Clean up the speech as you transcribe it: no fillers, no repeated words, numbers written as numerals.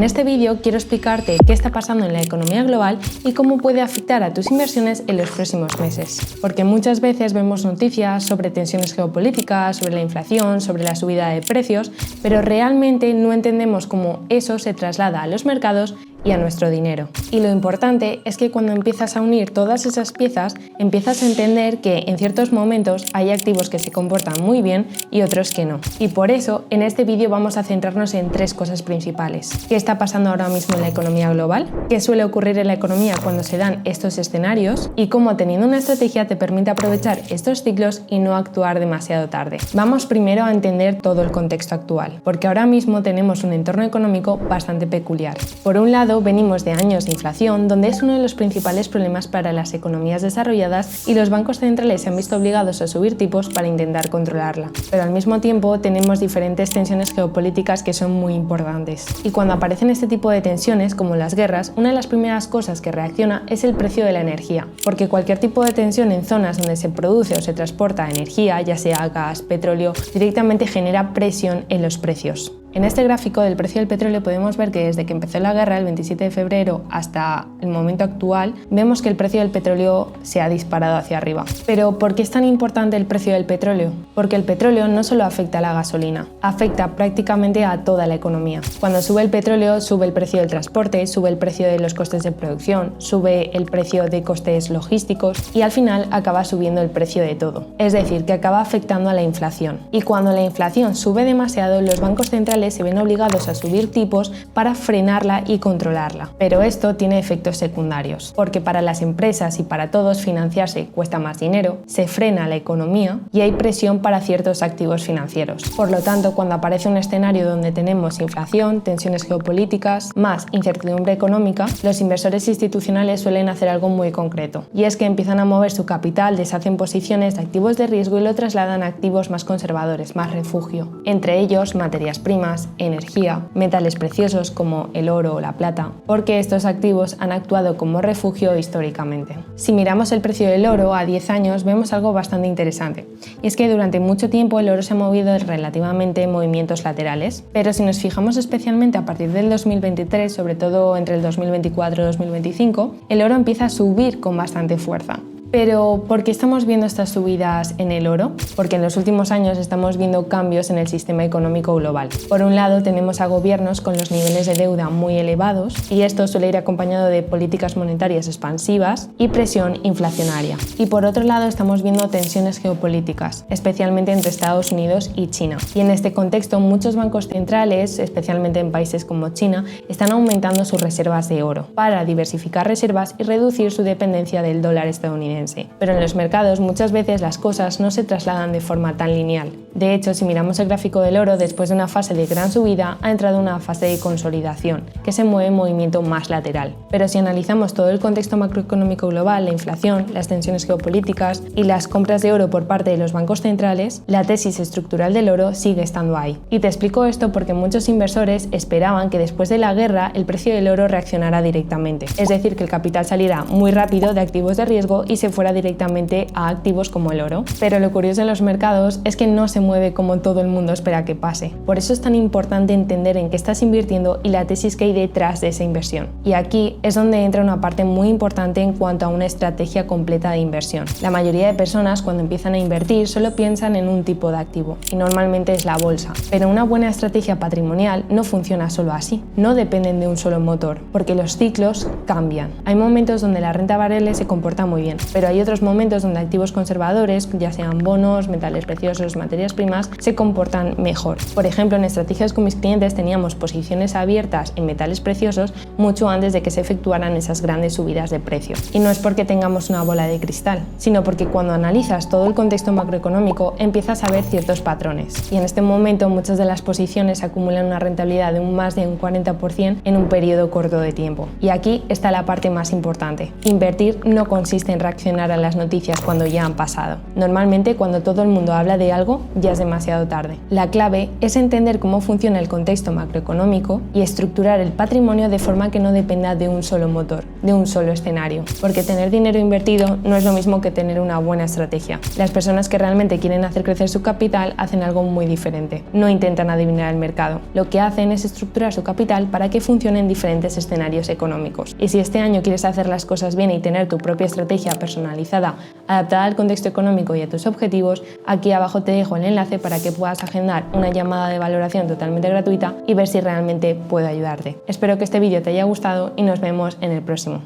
En este vídeo quiero explicarte qué está pasando en la economía global y cómo puede afectar a tus inversiones en los próximos meses. Porque muchas veces vemos noticias sobre tensiones geopolíticas, sobre la inflación, sobre la subida de precios, pero realmente no entendemos cómo eso se traslada a los mercados y a nuestro dinero. Y lo importante es que cuando empiezas a unir todas esas piezas, empiezas a entender que en ciertos momentos hay activos que se comportan muy bien y otros que no. Y por eso, en este vídeo vamos a centrarnos en tres cosas principales. ¿Qué está pasando ahora mismo en la economía global? ¿Qué suele ocurrir en la economía cuando se dan estos escenarios? Y cómo teniendo una estrategia te permite aprovechar estos ciclos y no actuar demasiado tarde. Vamos primero a entender todo el contexto actual, porque ahora mismo tenemos un entorno económico bastante peculiar. Por un lado, venimos de años de inflación, donde es uno de los principales problemas para las economías desarrolladas y los bancos centrales se han visto obligados a subir tipos para intentar controlarla. Pero al mismo tiempo tenemos diferentes tensiones geopolíticas que son muy importantes. Y cuando aparecen este tipo de tensiones, como las guerras, una de las primeras cosas que reacciona es el precio de la energía, porque cualquier tipo de tensión en zonas donde se produce o se transporta energía, ya sea gas, petróleo, directamente genera presión en los precios. En este gráfico del precio del petróleo podemos ver que desde que empezó la guerra el 27 de febrero hasta el momento actual, vemos que el precio del petróleo se ha disparado hacia arriba. Pero ¿por qué es tan importante el precio del petróleo? Porque el petróleo no solo afecta a la gasolina, afecta prácticamente a toda la economía. Cuando sube el petróleo, sube el precio del transporte, sube el precio de los costes de producción, sube el precio de costes logísticos y al final acaba subiendo el precio de todo. Es decir, que acaba afectando a la inflación. Y cuando la inflación sube demasiado, los bancos centrales se ven obligados a subir tipos para frenarla y controlarla. Pero esto tiene efectos secundarios, porque para las empresas y para todos financiarse cuesta más dinero, se frena la economía y hay presión para ciertos activos financieros. Por lo tanto, cuando aparece un escenario donde tenemos inflación, tensiones geopolíticas, más incertidumbre económica, los inversores institucionales suelen hacer algo muy concreto, y es que empiezan a mover su capital, deshacen posiciones de activos de riesgo y lo trasladan a activos más conservadores, más refugio, entre ellos materias primas, energía, metales preciosos como el oro o la plata, porque estos activos han actuado como refugio históricamente. Si miramos el precio del oro a 10 años vemos algo bastante interesante, y es que durante mucho tiempo el oro se ha movido relativamente en movimientos laterales, pero si nos fijamos especialmente a partir del 2023, sobre todo entre el 2024 y 2025, el oro empieza a subir con bastante fuerza. Pero, ¿por qué estamos viendo estas subidas en el oro? Porque en los últimos años estamos viendo cambios en el sistema económico global. Por un lado, tenemos a gobiernos con los niveles de deuda muy elevados y esto suele ir acompañado de políticas monetarias expansivas y presión inflacionaria. Y por otro lado, estamos viendo tensiones geopolíticas, especialmente entre Estados Unidos y China. Y en este contexto, muchos bancos centrales, especialmente en países como China, están aumentando sus reservas de oro para diversificar reservas y reducir su dependencia del dólar estadounidense. Pero en los mercados muchas veces las cosas no se trasladan de forma tan lineal. De hecho, si miramos el gráfico del oro, después de una fase de gran subida ha entrado una fase de consolidación, que se mueve en movimiento más lateral. Pero si analizamos todo el contexto macroeconómico global, la inflación, las tensiones geopolíticas y las compras de oro por parte de los bancos centrales, la tesis estructural del oro sigue estando ahí. Y te explico esto porque muchos inversores esperaban que después de la guerra el precio del oro reaccionara directamente, es decir, que el capital saliera muy rápido de activos de riesgo y se fuera directamente a activos como el oro. Pero lo curioso en los mercados es que no se mueve como todo el mundo espera que pase. Por eso es tan importante entender en qué estás invirtiendo y la tesis que hay detrás de esa inversión. Y aquí es donde entra una parte muy importante en cuanto a una estrategia completa de inversión. La mayoría de personas cuando empiezan a invertir solo piensan en un tipo de activo y normalmente es la bolsa. Pero una buena estrategia patrimonial no funciona solo así. No dependen de un solo motor, porque los ciclos cambian. Hay momentos donde la renta variable se comporta muy bien, pero hay otros momentos donde activos conservadores, ya sean bonos, metales preciosos, materias primas, se comportan mejor. Por ejemplo, en estrategias con mis clientes teníamos posiciones abiertas en metales preciosos mucho antes de que se efectuaran esas grandes subidas de precio. Y no es porque tengamos una bola de cristal, sino porque cuando analizas todo el contexto macroeconómico empiezas a ver ciertos patrones. Y en este momento muchas de las posiciones acumulan una rentabilidad de más de un 40% en un periodo corto de tiempo. Y aquí está la parte más importante. Invertir no consiste en reaccionar a las noticias cuando ya han pasado. Normalmente cuando todo el mundo habla de algo ya es demasiado tarde. La clave es entender cómo funciona el contexto macroeconómico y estructurar el patrimonio de forma que no dependa de un solo motor, de un solo escenario, porque tener dinero invertido no es lo mismo que tener una buena estrategia. Las personas que realmente quieren hacer crecer su capital hacen algo muy diferente, no intentan adivinar el mercado. Lo que hacen es estructurar su capital para que funcione en diferentes escenarios económicos. Y si este año quieres hacer las cosas bien y tener tu propia estrategia personalizada, adaptada al contexto económico y a tus objetivos, aquí abajo te dejo el enlace para que puedas agendar una llamada de valoración totalmente gratuita y ver si realmente puedo ayudarte. Espero que este vídeo te haya gustado y nos vemos en el próximo.